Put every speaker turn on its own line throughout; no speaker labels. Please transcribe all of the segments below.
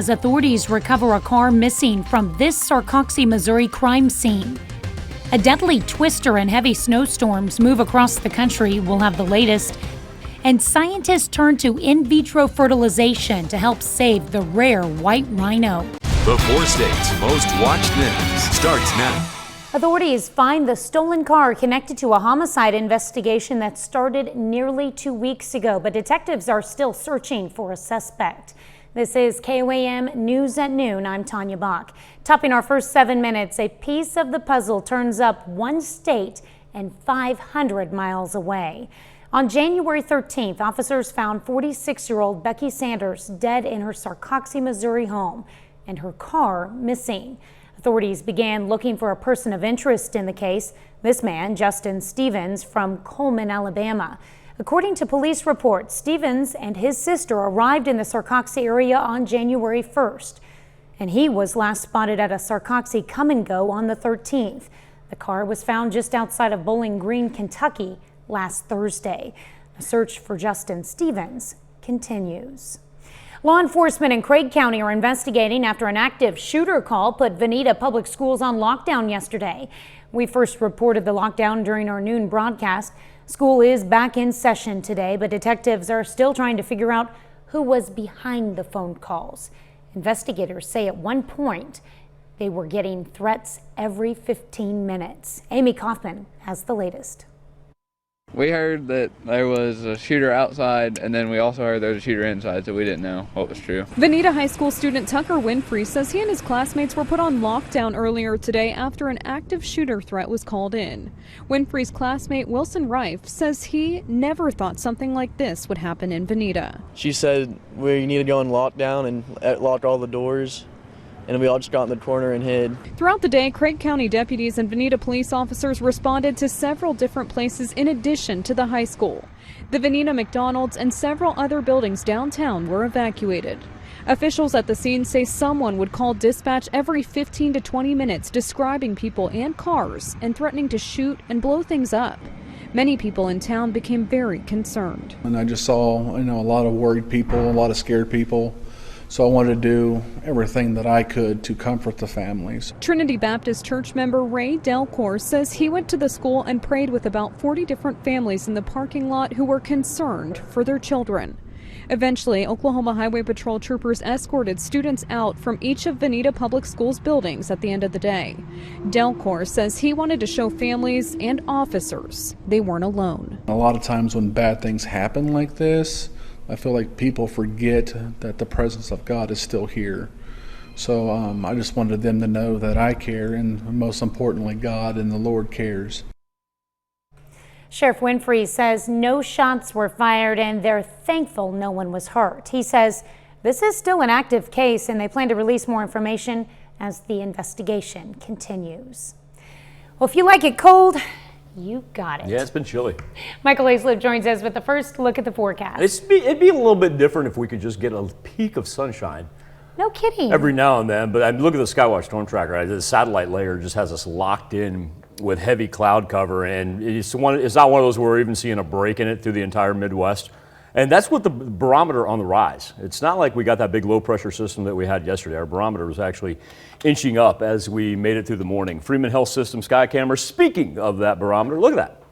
As authorities recover a car missing from this Sarcoxie, Missouri crime scene. A deadly twister and heavy snowstorms move across the country. We'll have the latest. And scientists turn to in vitro fertilization to help save the rare white rhino.
The 4 states' most watched news starts now.
Authorities find the stolen car connected to a homicide investigation that started nearly 2 weeks ago, but detectives are still searching for a suspect. This is KOAM News at Noon. I'm Tanya Bach. Topping our first 7 minutes, a piece of the puzzle turns up one state and 500 miles away. On January 13th, officers found 46-year-old Becky Sanders dead in her Sarcoxie, Missouri home and her car missing. Authorities began looking for a person of interest in the case. This man, Justin Stevens, from Coleman, Alabama. According to police reports, Stevens and his sister arrived in the Sarcoxie area on January 1st, and he was last spotted at a Sarcoxie Come and Go on the 13th. The car was found just outside of Bowling Green, Kentucky last Thursday. The search for Justin Stevens continues. Law enforcement in Craig County are investigating after an active shooter call put Veneta Public Schools on lockdown yesterday. We first reported the lockdown during our noon broadcast. School is back in session today, but detectives are still trying to figure out who was behind the phone calls. Investigators say at one point they were getting threats every 15 minutes. Amy Kaufman has the latest.
We heard that there was a shooter outside, and then we also heard there was a shooter inside, so we didn't know what was true.
Veneta High School student Tucker Winfrey says he and his classmates were put on lockdown earlier today after an active shooter threat was called in. Winfrey's classmate Wilson Rife says he never thought something like this would happen in Veneta.
She said we need to go in lockdown and lock all the doors. And we all just got in the corner and hid.
Throughout the day, Craig County deputies and Veneta police officers responded to several different places in addition to the high school. The Veneta McDonald's and several other buildings downtown were evacuated. Officials at the scene say someone would call dispatch every 15 to 20 minutes describing people and cars and threatening to shoot and blow things up. Many people in town became very concerned.
And I just saw, a lot of worried people, a lot of scared people. So I wanted to do everything that I could to comfort the families.
Trinity Baptist Church member Ray Delcor says he went to the school and prayed with about 40 different families in the parking lot who were concerned for their children. Eventually, Oklahoma Highway Patrol troopers escorted students out from each of Veneta Public Schools buildings at the end of the day. Delcor says he wanted to show families and officers they weren't alone.
A lot of times when bad things happen like this, I feel like people forget that the presence of God is still here. So I just wanted them to know that I care, and most importantly, God and the Lord cares.
Sheriff Winfrey says no shots were fired and they're thankful no one was hurt. He says this is still an active case and they plan to release more information as the investigation continues. Well, if you like it cold, you got it.
Yeah, it's been chilly.
Michael Aislip joins us with the first look at the forecast.
It'd be a little bit different if we could just get a peak of sunshine.
No kidding.
Every now and then, but I look at the Skywatch Storm Tracker. Right? The satellite layer just has us locked in with heavy cloud cover, and it's not one of those where we're even seeing a break in it through the entire Midwest. And that's what the barometer on the rise. It's not like we got that big low pressure system that we had yesterday. Our barometer was actually inching up as we made it through the morning. Freeman Health System sky camera, speaking of that barometer, look at that.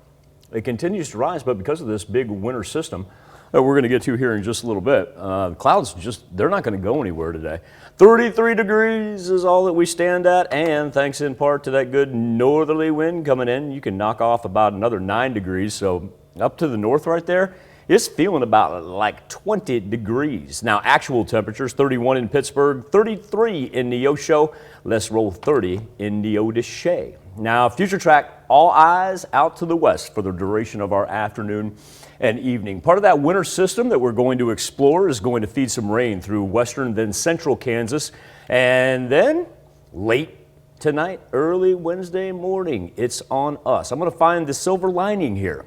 It continues to rise, but because of this big winter system that we're going to get to here in just a little bit, clouds they're not going to go anywhere today. 33 degrees is all that we stand at, and thanks in part to that good northerly wind coming in, you can knock off about another 9 degrees. So up to the north right there, it's feeling about like 20 degrees. Now, actual temperatures, 31 in Pittsburgh, 33 in Neosho. Let's roll 30 in Neodesha. Now, future track, all eyes out to the west for the duration of our afternoon and evening. Part of that winter system that we're going to explore is going to feed some rain through western, then central Kansas. And then late tonight, early Wednesday morning, it's on us. I'm going to find the silver lining here.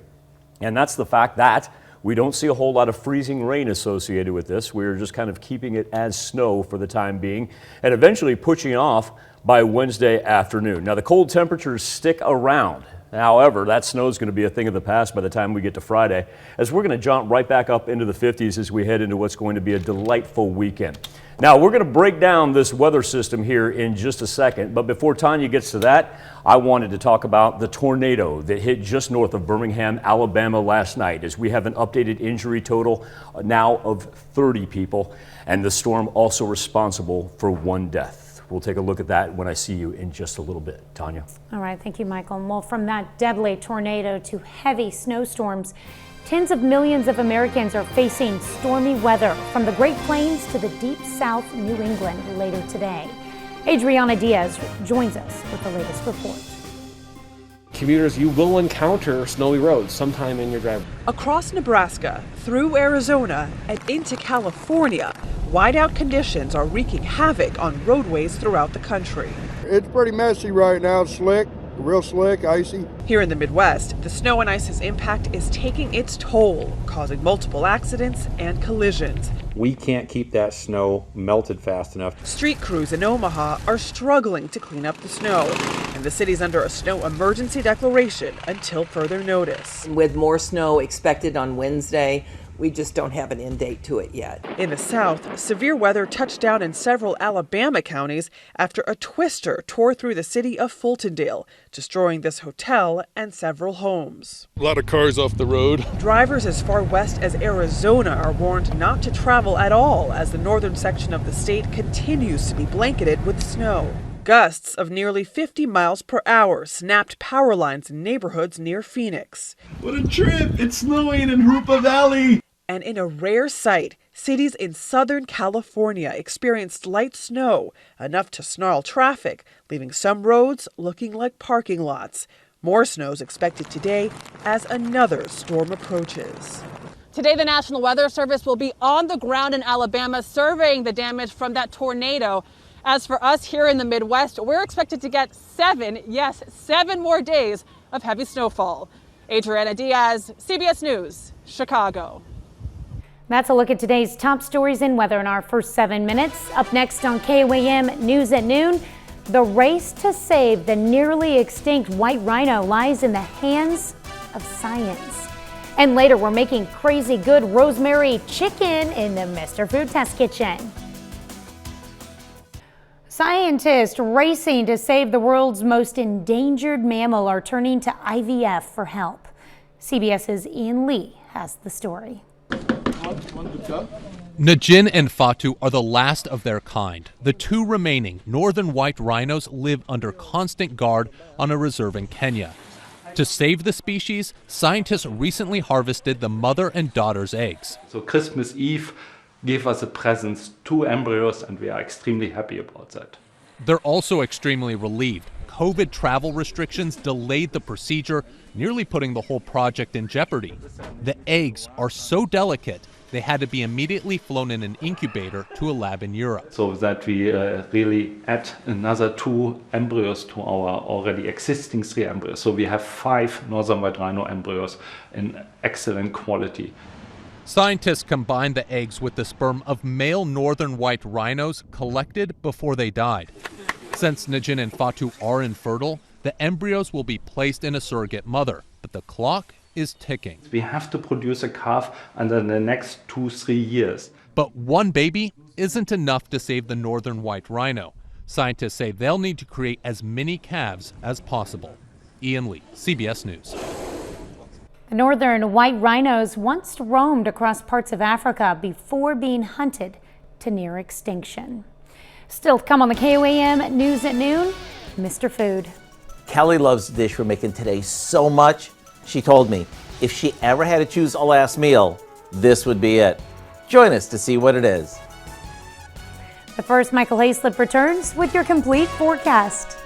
And that's the fact that we don't see a whole lot of freezing rain associated with this. We're just kind of keeping it as snow for the time being and eventually pushing off by Wednesday afternoon. Now, the cold temperatures stick around However, that snow is going to be a thing of the past by the time we get to Friday, as we're going to jump right back up into the 50s as we head into what's going to be a delightful weekend. Now, we're going to break down this weather system here in just a second, but before Tanya gets to that, I wanted to talk about the tornado that hit just north of Birmingham, Alabama last night, as we have an updated injury total now of 30 people, and the storm also responsible for 1 death. We'll take a look at that when I see you in just a little bit. Tanya.
All right, thank you, Michael. Well, from that deadly tornado to heavy snowstorms, tens of millions of Americans are facing stormy weather from the Great Plains to the deep south New England later today. Adriana Diaz joins us with the latest report.
Commuters, you will encounter snowy roads sometime in your drive.
Across Nebraska, through Arizona, and into California, whiteout conditions are wreaking havoc on roadways throughout the country.
It's pretty messy right now, slick, real slick, icy.
Here in the Midwest, the snow and ice's impact is taking its toll, causing multiple accidents and collisions.
We can't keep that snow melted fast enough.
Street crews in Omaha are struggling to clean up the snow, and the city's under a snow emergency declaration until further notice.
With more snow expected on Wednesday, we just don't have an end date to it yet.
In the south, severe weather touched down in several Alabama counties after a twister tore through the city of Fultondale, destroying this hotel and several homes.
A lot of cars off the road.
Drivers as far west as Arizona are warned not to travel at all as the northern section of the state continues to be blanketed with snow. Gusts of nearly 50 miles per hour snapped power lines in neighborhoods near Phoenix.
What a trip! It's snowing in Hoopa Valley!
And in a rare sight, cities in Southern California experienced light snow, enough to snarl traffic, leaving some roads looking like parking lots. More snow is expected today as another storm approaches.
Today, the National Weather Service will be on the ground in Alabama surveying the damage from that tornado. As for us here in the Midwest, we're expected to get 7 more days of heavy snowfall. Adriana Diaz, CBS News, Chicago.
That's a look at today's top stories in weather in our first 7 minutes. Up next on KOAM News at Noon, the race to save the nearly extinct white rhino lies in the hands of science. And later, we're making crazy good rosemary chicken in the Mr. Food Test Kitchen. Scientists racing to save the world's most endangered mammal are turning to IVF for help. CBS's Ian Lee has the story.
Najin and Fatu are the last of their kind. The 2 remaining northern white rhinos live under constant guard on a reserve in Kenya. To save the species, scientists recently harvested the mother and daughter's eggs.
So Christmas Eve gave us a present, 2 embryos, and we are extremely happy about that.
They're also extremely relieved. COVID travel restrictions delayed the procedure, nearly putting the whole project in jeopardy. The eggs are so delicate, they had to be immediately flown in an incubator to a lab in Europe.
So that we really add another 2 embryos to our already existing 3 embryos. So we have 5 northern white rhino embryos in excellent quality.
Scientists combined the eggs with the sperm of male northern white rhinos collected before they died. Since Najin and Fatu are infertile, the embryos will be placed in a surrogate mother, but the clock is ticking.
We have to produce a calf under the next 2-3 years.
But 1 baby isn't enough to save the northern white rhino. Scientists say they'll need to create as many calves as possible. Ian Lee, CBS News.
The northern white rhinos once roamed across parts of Africa before being hunted to near extinction. Still to come on the KOAM News at Noon, Mr. Food.
Kelly loves the dish we're making today so much, she told me if she ever had to choose a last meal, this would be it. Join us to see what it is.
But first, Michael Hayslip returns with your complete forecast.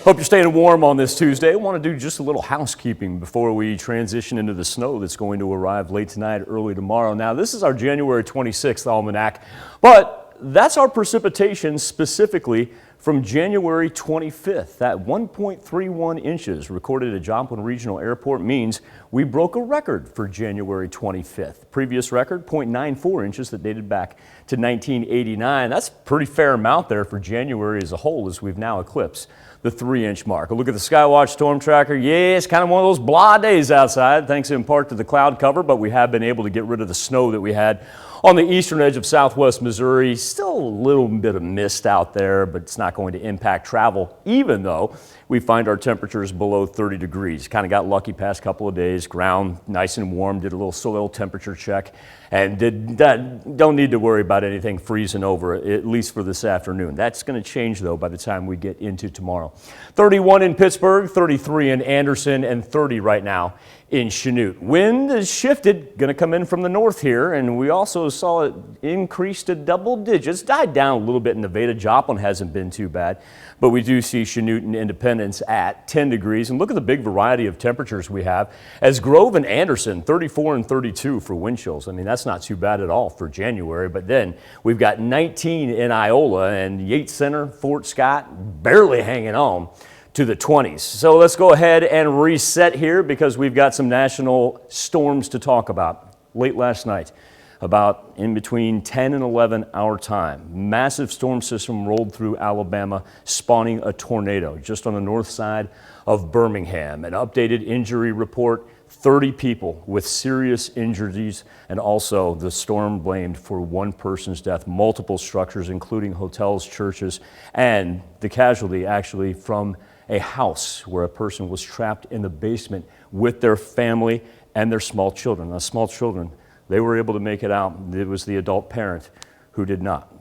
Hope you're staying warm on this Tuesday. I want to do just a little housekeeping before we transition into the snow that's going to arrive late tonight, early tomorrow. Now, this is our January 26th almanac, but that's our precipitation specifically from January 25th. That 1.31 inches recorded at Joplin Regional Airport means we we broke a record for January 25th. Previous record, 0.94 inches that dated back to 1989. That's a pretty fair amount there for January as a whole, as we've now eclipsed the 3-inch mark. A look at the Skywatch storm tracker. Yeah, it's kind of one of those blah days outside, thanks in part to the cloud cover, but we have been able to get rid of the snow that we had on the eastern edge of southwest Missouri. Still a little bit of mist out there, but it's not going to impact travel, even though we find our temperatures below 30 degrees. Kind of got lucky past couple of days. Ground nice and warm, did a little soil temperature check, and don't need to worry about anything freezing over, at least for this afternoon. That's going to change, though, by the time we get into tomorrow. 31 in Pittsburgh, 33 in Anderson, and 30 right now in Chanute. Wind has shifted, going to come in from the north here, and we also saw it increase to double digits. Died down a little bit in Nevada. Joplin hasn't been too bad, but we do see Chanute and Independence at 10 degrees. And look at the big variety of temperatures we have, as Grove and Anderson, 34 and 32 for wind chills. I mean, that's not too bad at all for January, but then we've got 19 in Iola, and Yates Center, Fort Scott, barely hanging on to the 20s. So let's go ahead and reset here, because we've got some national storms to talk about. Late last night, about in between 10 and 11 our time, massive storm system rolled through Alabama, spawning a tornado just on the north side of Birmingham. An updated injury report, 30 people with serious injuries, and also the storm blamed for one person's death, multiple structures, including hotels, churches, and the casualty actually from a house where a person was trapped in the basement with their family and their small children. Now, small children, they were able to make it out. It was the adult parent who did not.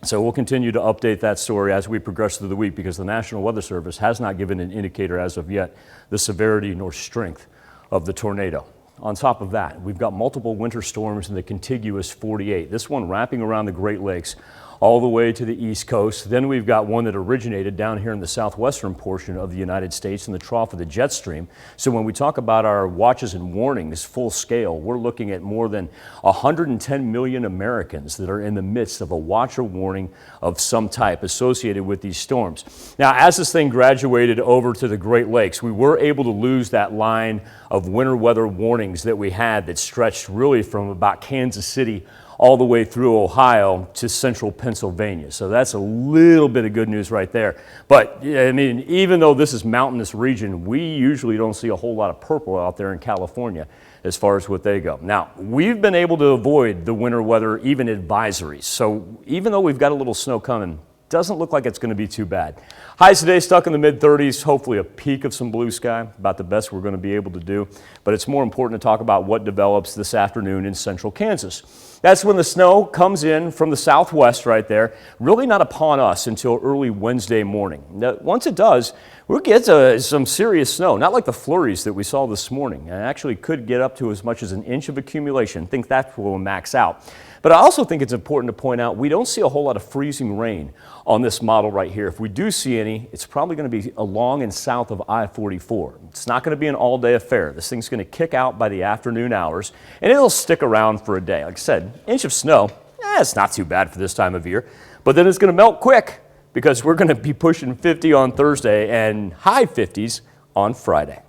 So we'll continue to update that story as we progress through the week, because the National Weather Service has not given an indicator as of yet the severity nor strength of the tornado. On top of that, we've got multiple winter storms in the contiguous 48. This one wrapping around the Great Lakes all the way to the East Coast. Then we've got one that originated down here in the southwestern portion of the United States in the trough of the jet stream. So when we talk about our watches and warnings full scale, we're looking at more than 110 million Americans that are in the midst of a watch or warning of some type associated with these storms. Now, as this thing graduated over to the Great Lakes, we were able to lose that line of winter weather warnings that we had that stretched really from about Kansas City all the way through Ohio to central Pennsylvania. So that's a little bit of good news right there. But I mean, even though this is mountainous region, we usually don't see a whole lot of purple out there in California as far as what they go. Now, we've been able to avoid the winter weather, even advisories. So even though we've got a little snow coming, doesn't look like it's going to be too bad. Highs today stuck in the mid-30s, hopefully a peak of some blue sky, about the best we're going to be able to do. But it's more important to talk about what develops this afternoon in central Kansas. That's when the snow comes in from the southwest right there, really not upon us until early Wednesday morning. Now, once it does, we'll get some serious snow, not like the flurries that we saw this morning. It actually could get up to as much as an inch of accumulation. I think that will max out. But I also think it's important to point out we don't see a whole lot of freezing rain on this model right here. If we do see any, it's probably going to be along and south of I-44. It's not going to be an all-day affair. This thing's going to kick out by the afternoon hours, and it'll stick around for a day. Like I said, inch of snow, it's not too bad for this time of year. But then it's going to melt quick, because we're going to be pushing 50 on Thursday and high 50s on Friday.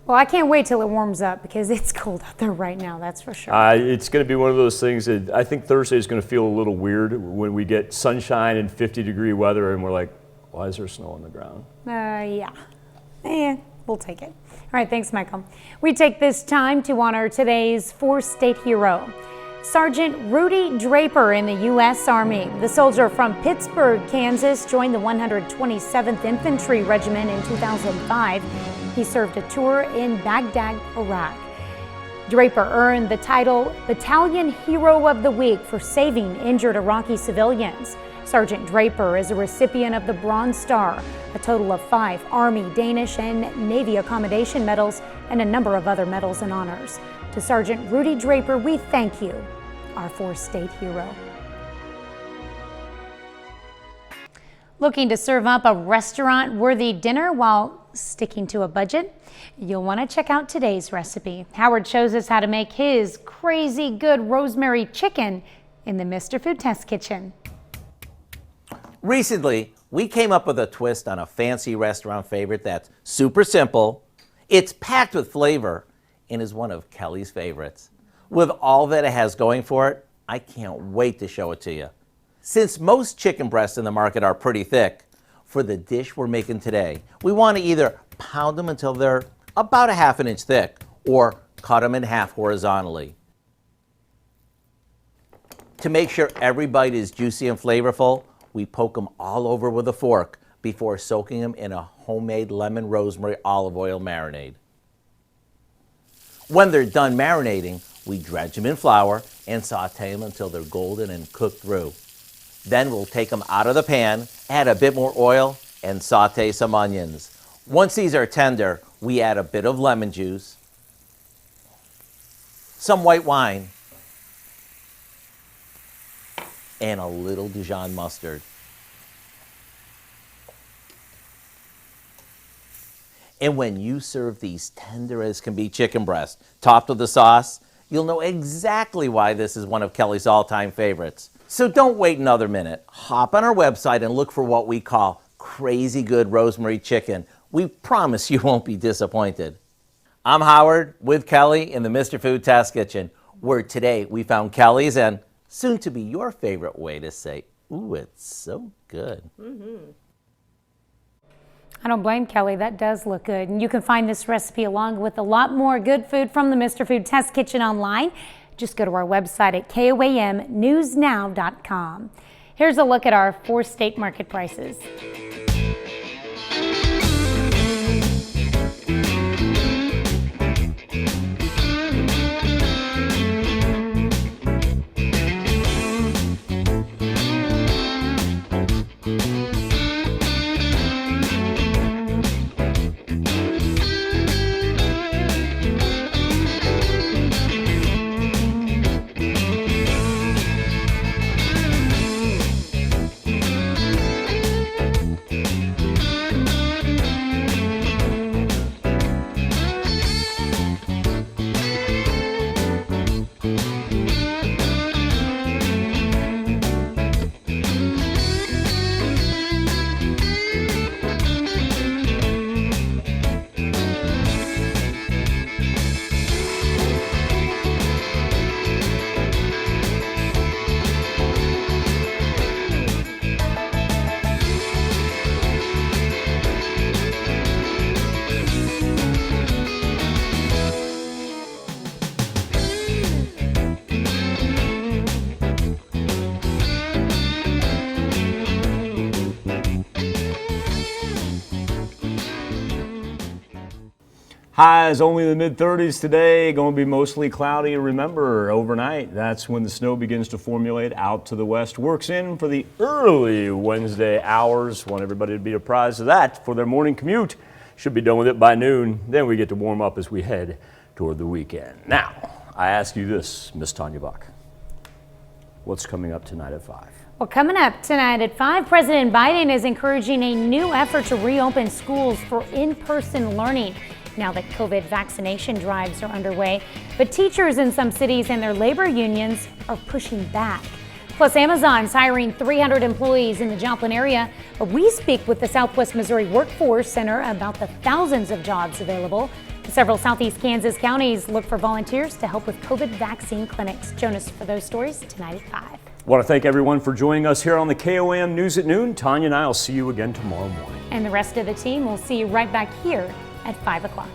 Well, I can't wait till it warms up, because it's cold out there right now, that's for sure.
It's going to be one of those things that I think Thursday is going to feel a little weird when we get sunshine and 50-degree weather and we're like, why is there snow on the ground?
Yeah. We'll take it. All right, thanks, Michael. We take this time to honor today's four-state hero, Sergeant Rudy Draper in the U.S. Army. The soldier from Pittsburgh, Kansas, joined the 127th Infantry Regiment in 2005. He served a tour in Baghdad, Iraq. Draper earned the title Battalion Hero of the Week for saving injured Iraqi civilians. Sergeant Draper is a recipient of the Bronze Star, a total of 5 Army, Danish, and Navy Accommodation Medals, and a number of other medals and honors. To Sergeant Rudy Draper, we thank you, our four-state hero. Looking to serve up a restaurant-worthy dinner while sticking to a budget? You'll want to check out today's recipe. Howard shows us how to make his crazy good rosemary chicken in the Mr. Food Test Kitchen.
Recently, we came up with a twist on a fancy restaurant favorite that's super simple It's packed with flavor and is one of Kelly's favorites. With all that it has going for it, I can't wait to show it to you. Since most chicken breasts in the market are pretty thick, for the dish we're making today, we want to either pound them until they're about a ½ inch thick or cut them in half horizontally. To make sure every bite is juicy and flavorful, we poke them all over with a fork before soaking them in a homemade lemon rosemary olive oil marinade. When they're done marinating, we dredge them in flour and saute them until they're golden and cooked through. Then we'll take them out of the pan, add a bit more oil, and saute some onions. Once these are tender, we add a bit of lemon juice, some white wine, and a little Dijon mustard. And when you serve these tender as can be chicken breasts, topped with the sauce, you'll know exactly why this is one of Kelly's all-time favorites. So don't wait another minute. Hop on our website and look for what we call crazy good rosemary chicken. We promise you won't be disappointed. I'm Howard with Kelly in the Mr. Food Test Kitchen, where today we found Kelly's and soon to be your favorite way to say, ooh, it's so good.
I don't blame Kelly. That does look good. And you can find this recipe along with a lot more good food from the Mr. Food Test Kitchen online. Just go to our website at KOAMnewsnow.com. Here's a look at our 4 state market prices.
Highs only in the mid-30s today, going to be mostly cloudy. Remember, overnight, that's when the snow begins to formulate out to the west. Works in for the early Wednesday hours. Want everybody to be apprised of that for their morning commute. Should be done with it by noon. Then we get to warm up as we head toward the weekend. Now, I ask you this, Miss Tanya Bach. What's coming up tonight at 5?
Well, coming up tonight at 5, President Biden is encouraging a new effort to reopen schools for in-person learning now that COVID vaccination drives are underway. But teachers in some cities and their labor unions are pushing back. Plus, Amazon's hiring 300 employees in the Joplin area. We speak with the Southwest Missouri Workforce Center about the thousands of jobs available. Several Southeast Kansas counties look for volunteers to help with COVID vaccine clinics. Join us for those stories tonight at 5.
I want to thank everyone for joining us here on the KOAM News at Noon. Tanya and I will see you again tomorrow morning.
And the rest of the team will see you right back here at 5 o'clock.